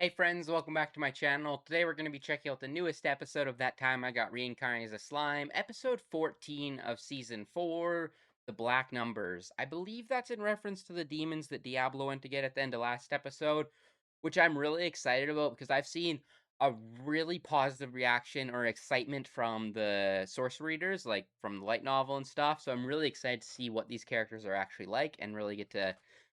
Hey friends, welcome back to my channel. Today we're going to be checking out the newest episode of That Time I Got Reincarnated as a Slime, episode 14 of season 4, The Black Numbers. I believe that's in reference to the demons that Diablo went to get at the end of last episode, which I'm really excited about because I've seen a really positive reaction or excitement from the source readers, like from the light novel and stuff. So I'm really excited to see what these characters are actually like and really get to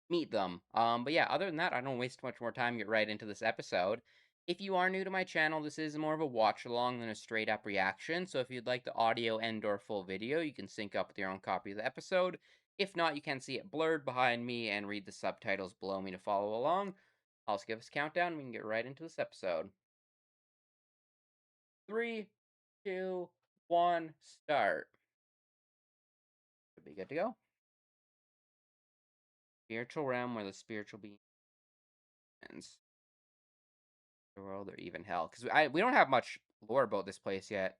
meet them. But yeah, other than that, I don't waste too much more time. Get right into this episode. If you are new to my channel, this is more of a watch along than a straight up reaction. So if you'd like the audio and or full video, you can sync up with your own copy of the episode. If not, you can see it blurred behind me and read the subtitles below me to follow along. I'll just give us a countdown. We can get right into this episode. 3, 2, 1, start. Should be good to go. Spiritual realm where the spiritual beings. The world or even hell, because we don't have much lore about this place yet.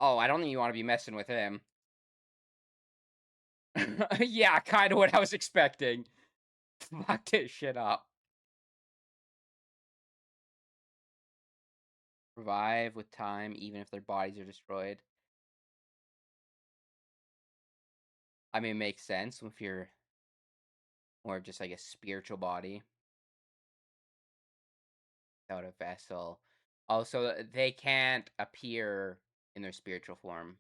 Oh, I don't think you want to be messing with him. Yeah, kind of what I was expecting. Fuck this shit up. Revive with time, even if their bodies are destroyed. I mean, it makes sense if you're more just like a spiritual body without a vessel. Also, they can't appear in their spiritual form.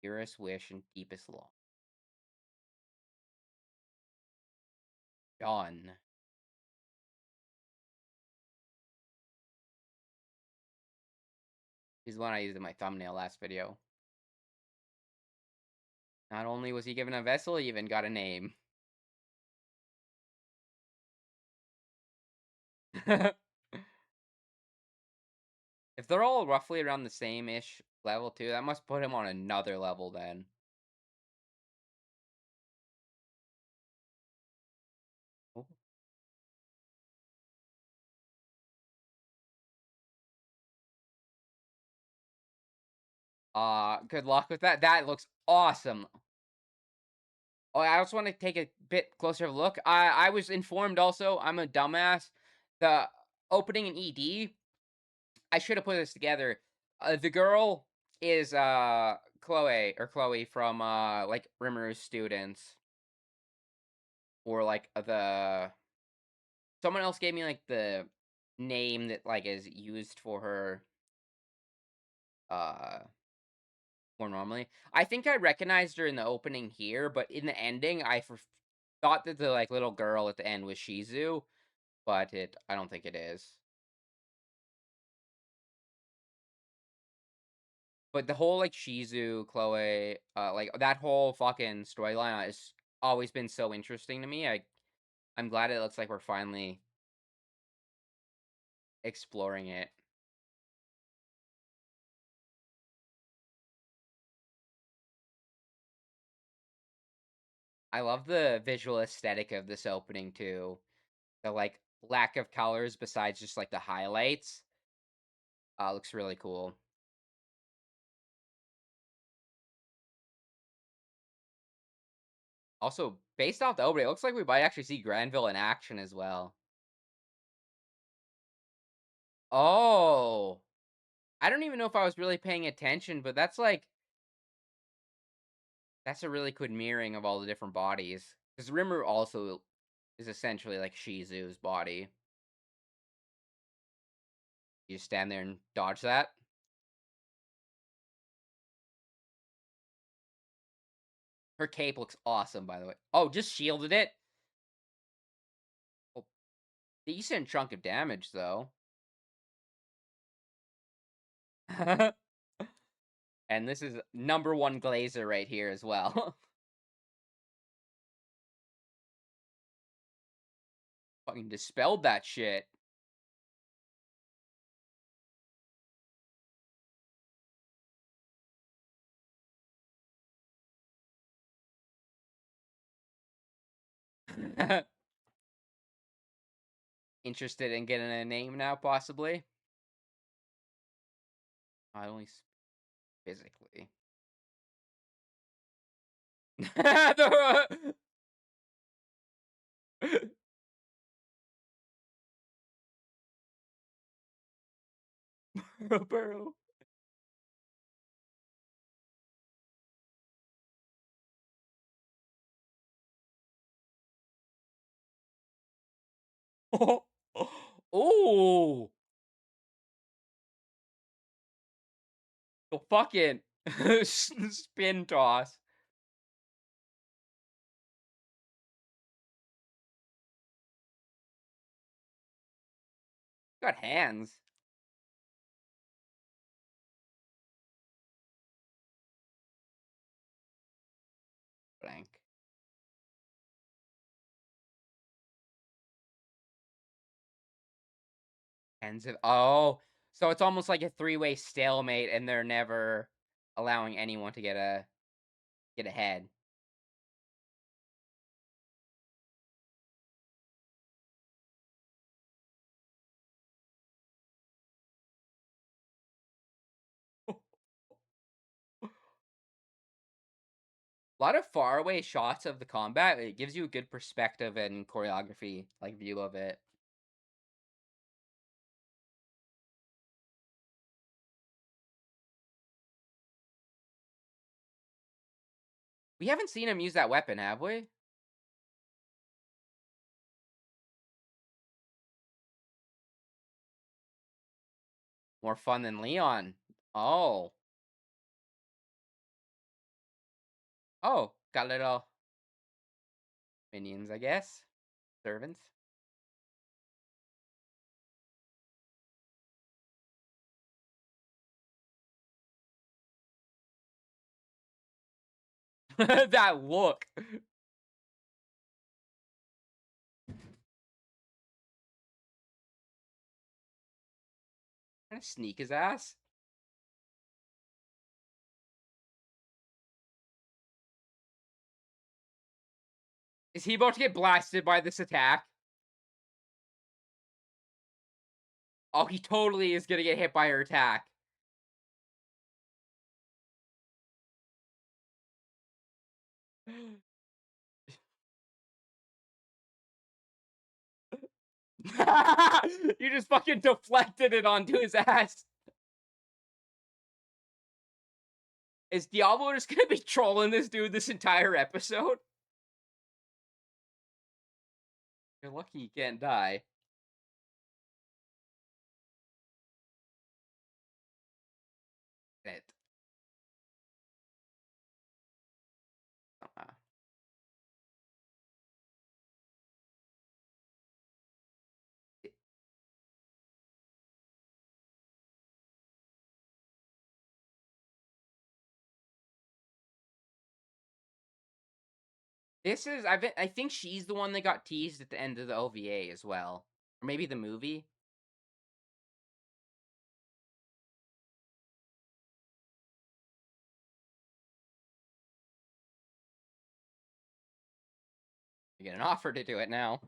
Purest wish and deepest law. Done. This is one I used in my thumbnail last video. Not only was he given a vessel, he even got a name. If they're all roughly around the same-ish level too, that must put him on another level then. Oh. Good luck with that. That looks awesome. Oh, I also want to take a bit closer of a look. I was informed also, I'm a dumbass. The opening in ED, I should have put this together. The girl is Chloe from like Rimmer's students, or like the someone else gave me like the name that like is used for her uh more normally. I think I recognized her in the opening here, but in the ending thought that the like little girl at the end was Shizu, but I don't think it is. But the whole like Shizu, Chloe, like that whole fucking storyline has always been so interesting to me. I'm glad it looks like we're finally exploring it. I love the visual aesthetic of this opening too. The like lack of colors besides just like the highlights. Looks really cool. Also, based off the opening, it looks like we might actually see Granville in action as well. Oh, I don't even know if I was really paying attention, but that's a really good mirroring of all the different bodies. Because Rimuru also is essentially like Shizu's body. You just stand there and dodge that. Her cape looks awesome, by the way. Oh, just shielded it. Oh, decent chunk of damage, though. And this is number one Glazer right here as well. Fucking dispelled that shit. Interested in getting a name now, possibly? I only physically. Burrow. Oh, the fucking spin toss. Got hands. Blank. Ends of oh, so it's almost like a three-way stalemate, and they're never allowing anyone to get ahead. A lot of faraway shots of the combat. It gives you a good perspective and choreography, like view of it. We haven't seen him use that weapon, have we? More fun than Leon. Oh, oh, got little minions, I guess. Servants. That look. Trying to sneak his ass. Is he about to get blasted by this attack? Oh, he totally is gonna get hit by her attack. You just fucking deflected it onto his ass. Is Diablo just gonna be trolling this dude this entire episode? You're lucky you can't die. It. Uh, this is I think she's the one that got teased at the end of the OVA as well, or maybe the movie. You get an offer to do it now.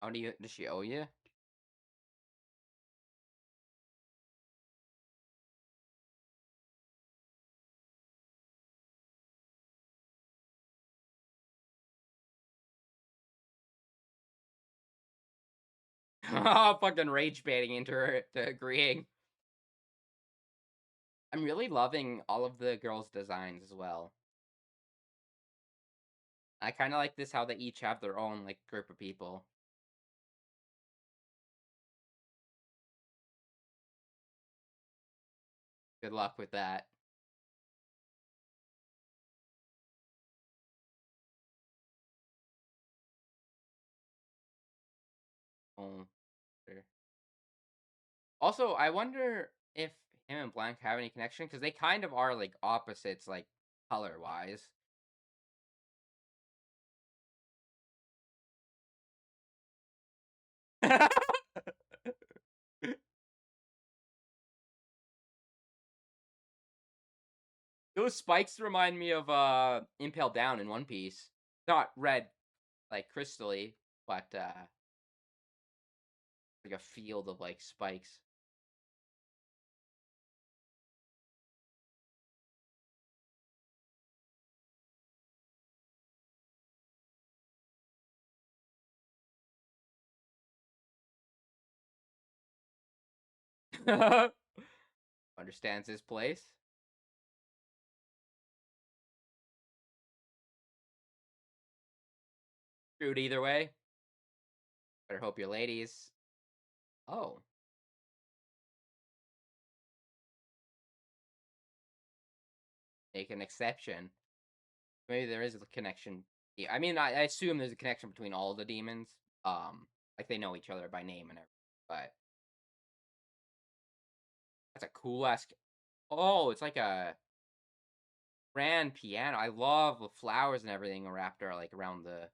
How do you? Does she owe you? Fucking rage baiting into her to agreeing. I'm really loving all of the girls' designs as well. I kind of like this how they each have their own like group of people. Good luck with that. Oh, sure. Also, I wonder if him and Blank have any connection because they kind of are like opposites, like color wise. Those spikes remind me of Impel Down in One Piece. Not red like crystally, but like a field of like spikes. Understands his place. Screwed either way. Better hope your ladies. Oh, make an exception. Maybe there is a connection. Yeah, I mean, I assume there's a connection between all the demons. Like they know each other by name and everything. But that's a cool ass. Oh, it's like a grand piano. I love the flowers and everything wrapped are like around the.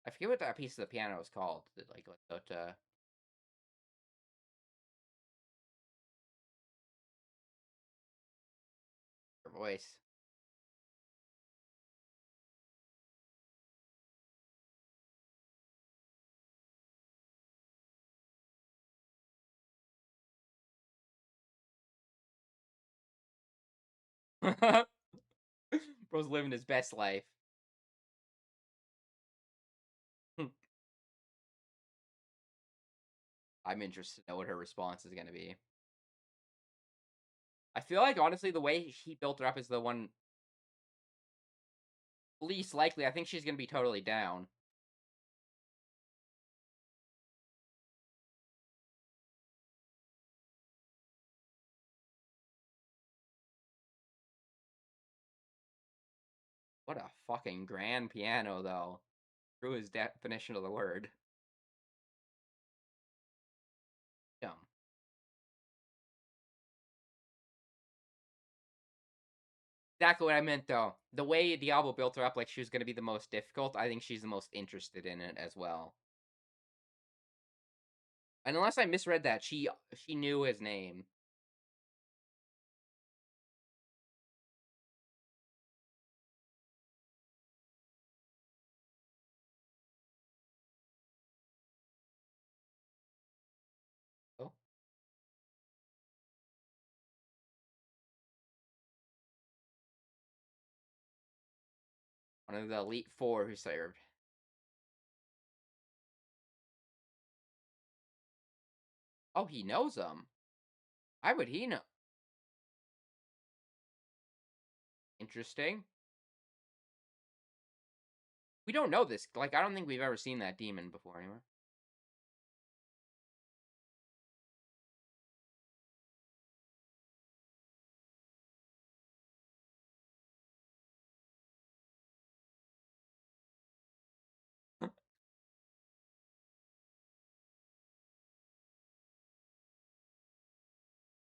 I forget what that piece of the piano is called. Like her voice. Bro's living his best life. I'm interested to know what her response is going to be. I feel like honestly, the way he built her up is the one least likely. I think she's going to be totally down. What a fucking grand piano, though. True his definition of the word. Dumb. Exactly what I meant, though. The way Diablo built her up, like she was going to be the most difficult, I think she's the most interested in it as well. And unless I misread that, she knew his name. Oh, one of the Elite Four who served. Oh, he knows them. Why would he know? Interesting. We don't know this. Like, I don't think we've ever seen that demon before anywhere.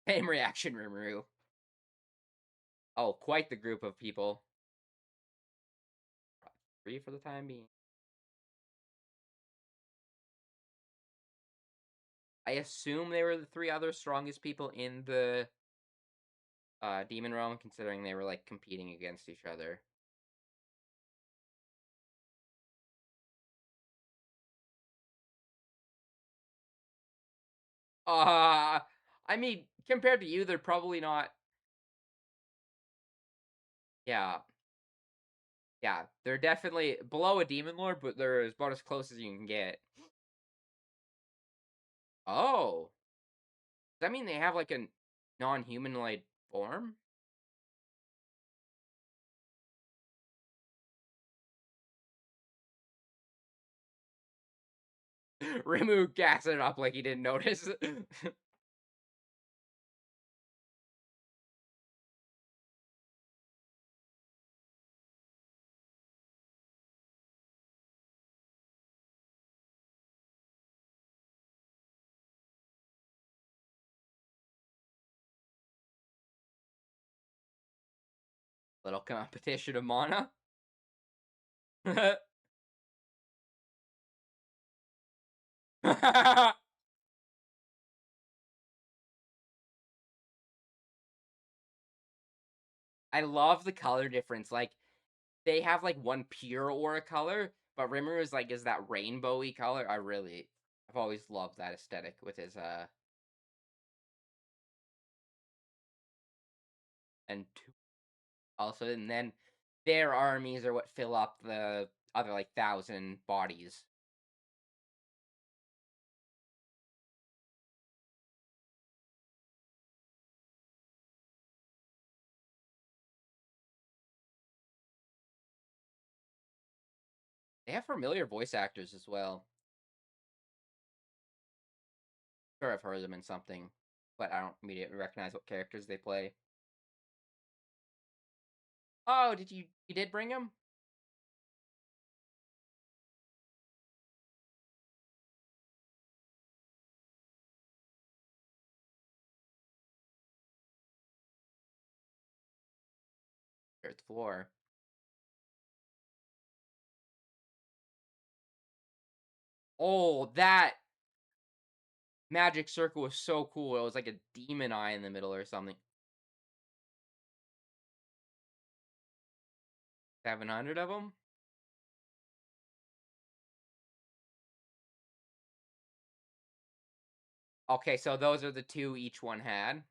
Same reaction, Rimuru. Oh, quite the group of people. 3 for the time being. I assume they were the 3 other strongest people in the demon realm, considering they were like competing against each other. Uh I mean, compared to you, they're probably not. Yeah, yeah, they're definitely below a demon lord, but they're about as close as you can get. Oh, does that mean they have like a non-humanoid form? Rimu gassed it up like he didn't notice. Little competition of mana. I love the color difference. Like they have like one pure aura color, but Rimmer is that rainbowy color. I've always loved that aesthetic with his and also and then their armies are what fill up the other like 1,000 bodies. They have familiar voice actors as well. Sure, I've heard them in something, but I don't immediately recognize what characters they play. Oh, you did bring them? Third floor. Oh, that magic circle was so cool. It was like a demon eye in the middle or something. 700 of them? Okay, so those are the two each one had.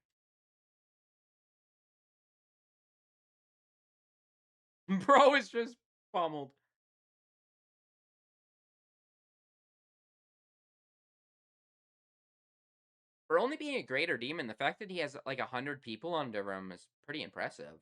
Bro is just pummeled. For only being a greater demon, the fact that he has like 100 people under him is pretty impressive.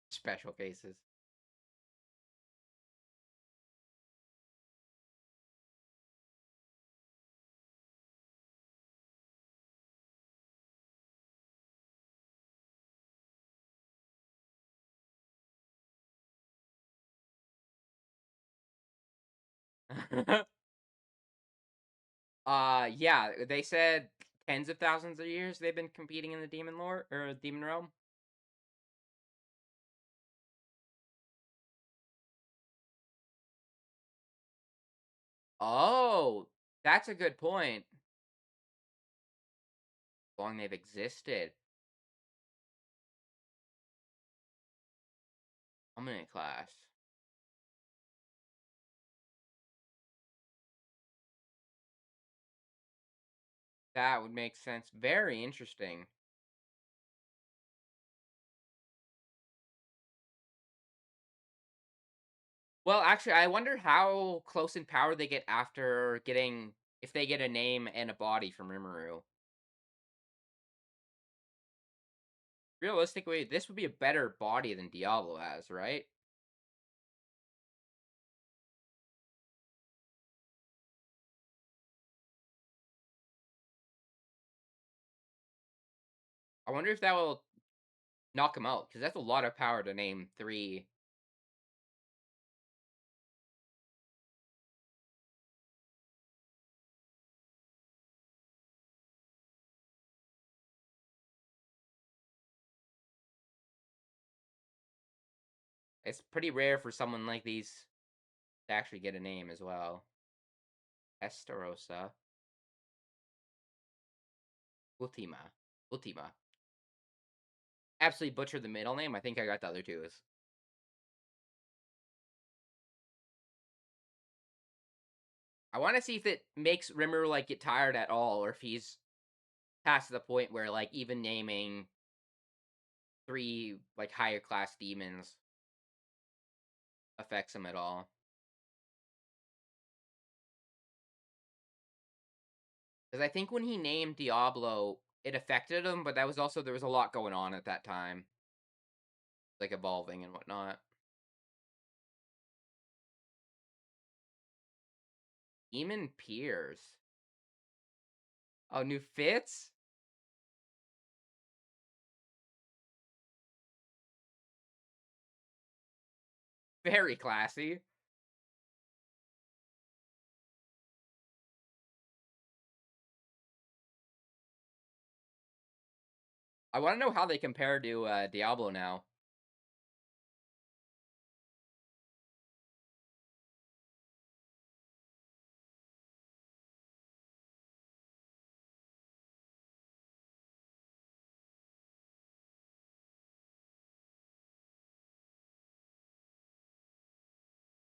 Special cases. Yeah, they said tens of thousands of years they've been competing in the demon lore or demon realm. Oh, that's a good point. How long they've existed. Dominant class. That would make sense. Very interesting. Well, actually, I wonder how close in power they get after getting if they get a name and a body from Rimuru. Realistically, this would be a better body than Diablo has, right? I wonder if that will knock him out, because that's a lot of power to name three. It's pretty rare for someone like these to actually get a name as well. Estarossa. Ultima. Ultima. Absolutely butchered the middle name. I think I got the other two. I want to see if it makes Rimmer like get tired at all, or if he's past the point where like even naming three like higher class demons affects him at all. Because I think when he named Diablo, it affected him, but that was also there was a lot going on at that time, like evolving and whatnot. Demon Piers. Oh, new fits? Very classy. I want to know how they compare to Diablo now.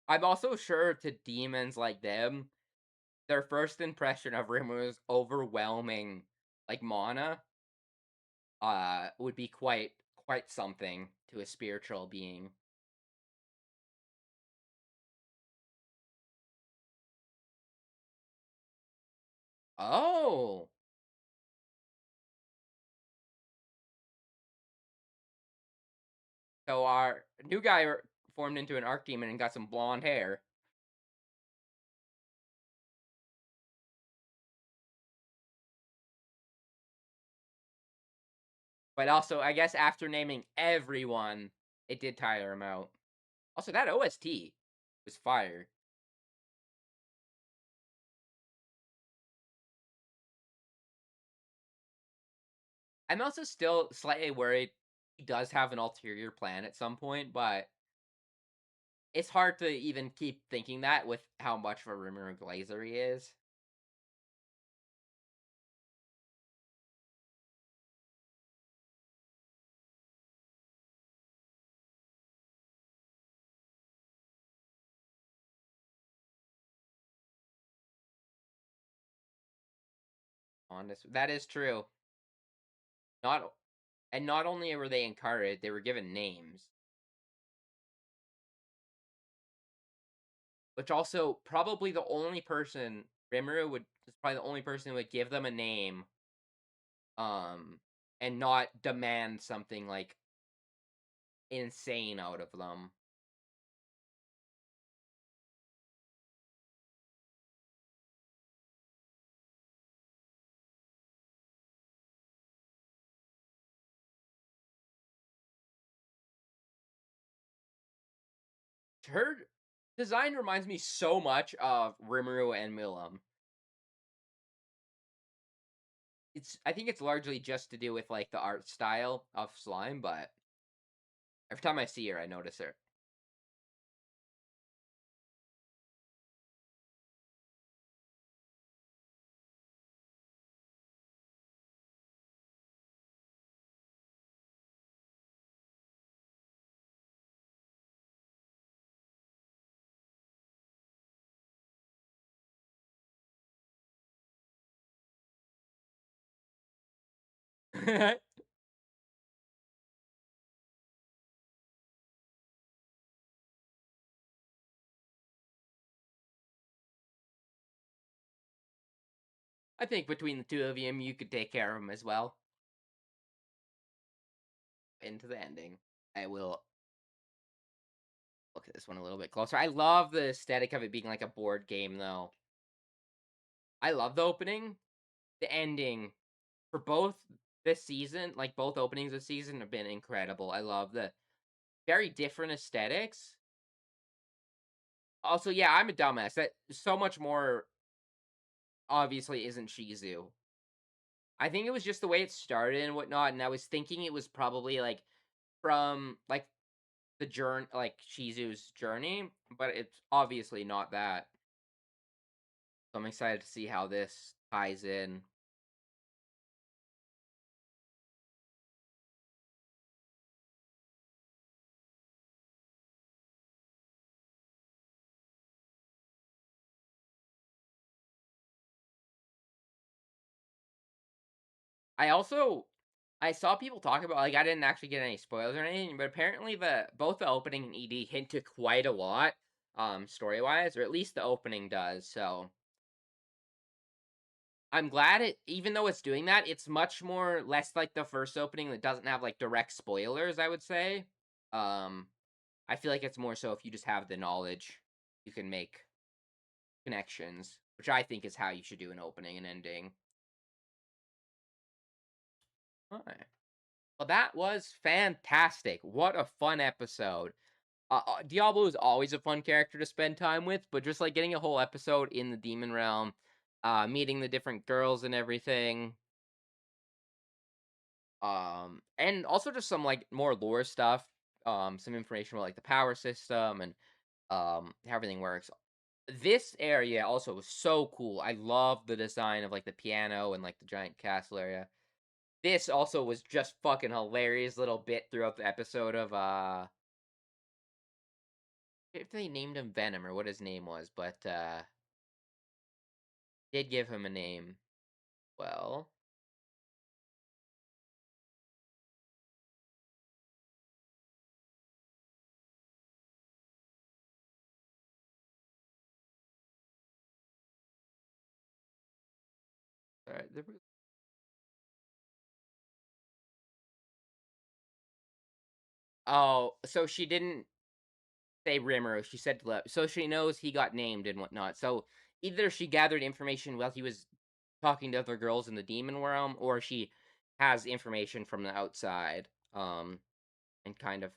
I'm also sure to demons like them, their first impression of Rimru's overwhelming, like, mana, would be quite something to a spiritual being. Oh! So our new guy formed into an archdemon and got some blonde hair. But also, I guess after naming everyone, it did tire him out. Also, that OST was fire. I'm also still slightly worried he does have an ulterior plan at some point, but it's hard to even keep thinking that with how much of a rumor glazer he is. Honest, that is true. Not and not only were they incarnated, they were given names, which also probably the only person Rimuru would is probably the only person who would give them a name, um, and not demand something like insane out of them. Her design reminds me so much of Rimuru and Milim. I think it's largely just to do with like the art style of slime, but every time I see her, I notice her. I think between the two of you could take care of him as well. Into the ending. I will look at this one a little bit closer. I love the aesthetic of it being like a board game, though. I love the opening. The ending for both this season, like both openings this season, have been incredible. I love the very different aesthetics. Also, yeah, I'm a dumbass. That so much more obviously isn't Shizu. I think it was just the way it started and whatnot, and I was thinking it was probably like from like the journey, like Shizu's journey, but it's obviously not that. So I'm excited to see how this ties in. I saw people talk about like I didn't actually get any spoilers or anything, but apparently the both the opening and ED hint to quite a lot, story wise, or at least the opening does. So I'm glad it, even though it's doing that, it's much more less like the first opening that doesn't have like direct spoilers. I would say, um, I feel like it's more so if you just have the knowledge, you can make connections, which I think is how you should do an opening and ending. Alright. Well, that was fantastic. What a fun episode. Diablo is always a fun character to spend time with, but just like getting a whole episode in the demon realm, meeting the different girls and everything, and also just some like more lore stuff, some information about like the power system and how everything works. This area also was so cool. I love the design of like the piano and like the giant castle area. This also was just fucking hilarious little bit throughout the episode of If they named him Venom or what his name was, but did give him a name. Well, there was. Oh, so she didn't say Rimmer. She said so she knows he got named and whatnot. So either she gathered information while he was talking to other girls in the demon realm, or she has information from the outside. And kind of,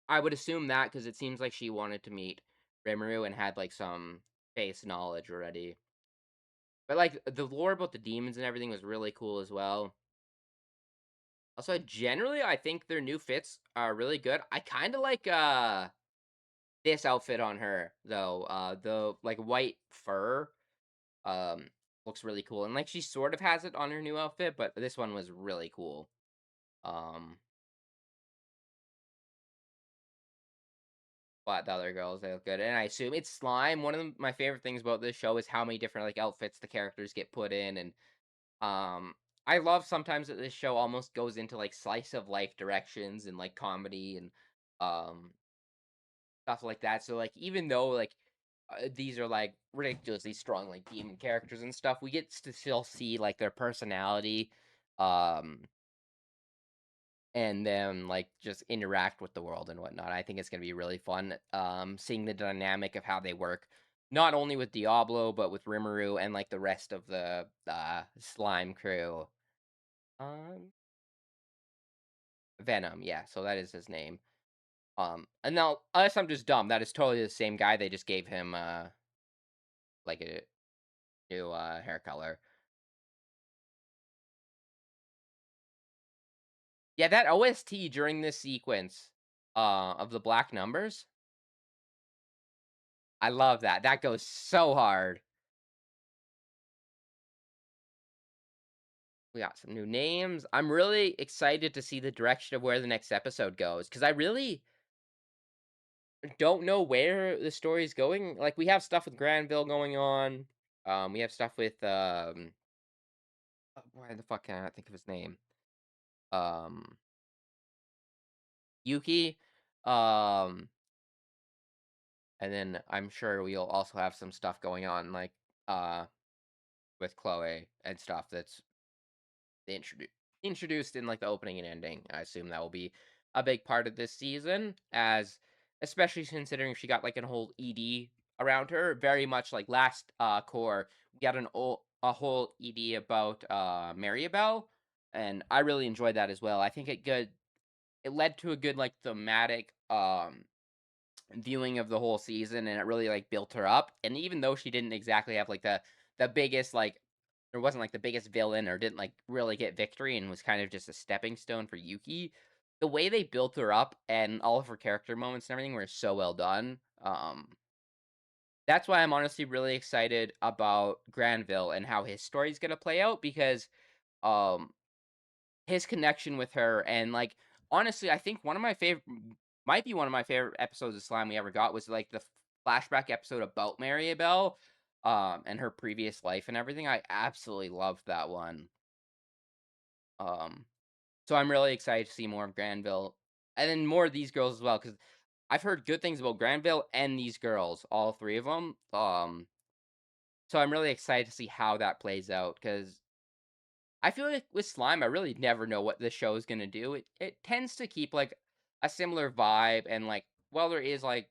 I would assume that because it seems like she wanted to meet Rimuru and had like some base knowledge already. But like the lore about the demons and everything was really cool as well. Also, generally, I think their new fits are really good. I kind of like this outfit on her though. The like white fur um looks really cool, and like she sort of has it on her new outfit, but this one was really cool. Um, but the other girls, they look good, and I assume it's slime. One of my favorite things about this show is how many different like outfits the characters get put in, and um, I love sometimes that this show almost goes into like slice of life directions and like comedy and um stuff like that. So like even though like these are like ridiculously strong like demon characters and stuff, we get to still see like their personality, um, and then like just interact with the world and whatnot. I think it's gonna be really fun, seeing the dynamic of how they work, not only with Diablo but with Rimuru and like the rest of the slime crew. Um, Venom, yeah. So that is his name. And now unless I'm just dumb, that is totally the same guy. They just gave him like a new hair color. Yeah, that OST during this sequence of the black numbers, I love that. That goes so hard. We got some new names. I'm really excited to see the direction of where the next episode goes because I really don't know where the story is going. Like we have stuff with Granville going on. We have stuff with why the fuck can I not think of his name? Um, Yuki. Um, and then I'm sure we'll also have some stuff going on like uh with Chloe and stuff that's introduced in like the opening and ending. I assume that will be a big part of this season, as especially considering she got like a whole ED around her, very much like last core. We got a whole ED about Maribel, and I really enjoyed that as well. I think it led to a good like thematic viewing of the whole season, and it really like built her up. And even though she didn't exactly have like the biggest like or wasn't like the biggest villain or didn't like really get victory and was kind of just a stepping stone for Yuki, the way they built her up and all of her character moments and everything were so well done. That's why I'm honestly really excited about Granville and how his story's gonna play out because um his connection with her and like honestly, I think one of my favorite might be one of my favorite episodes of Slime we ever got was like the flashback episode about Maribel, and her previous life and everything. I absolutely loved that one. Um, so I'm really excited to see more of Granville and then more of these girls as well because I've heard good things about Granville and these girls, all three of them. So I'm really excited to see how that plays out because I feel like with Slime, I really never know what the show is gonna do. It tends to keep like a similar vibe, and like while there is like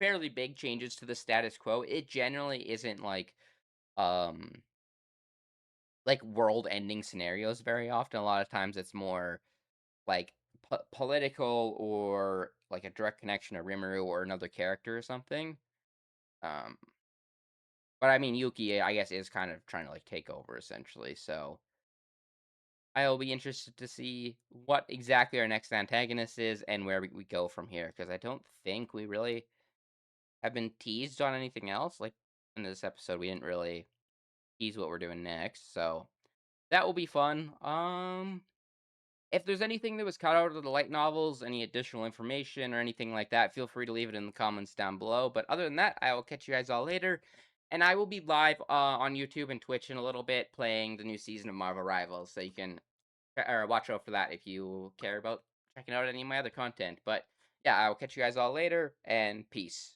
fairly big changes to the status quo, it generally isn't um like world ending scenarios very often. A lot of times it's more like political or like a direct connection to Rimuru or another character or something. Um, but I mean Yuki, I guess, is kind of trying to like take over essentially. So I'll be interested to see what exactly our next antagonist is and where we go from here, because I don't think we really have been teased on anything else. Like in this episode, we didn't really tease what we're doing next, so that will be fun. If there's anything that was cut out of the light novels, any additional information or anything like that, feel free to leave it in the comments down below. But other than that, I will catch you guys all later. And I will be live on YouTube and Twitch in a little bit playing the new season of Marvel Rivals. So you can or watch out for that if you care about checking out any of my other content. But yeah, I will catch you guys all later and peace.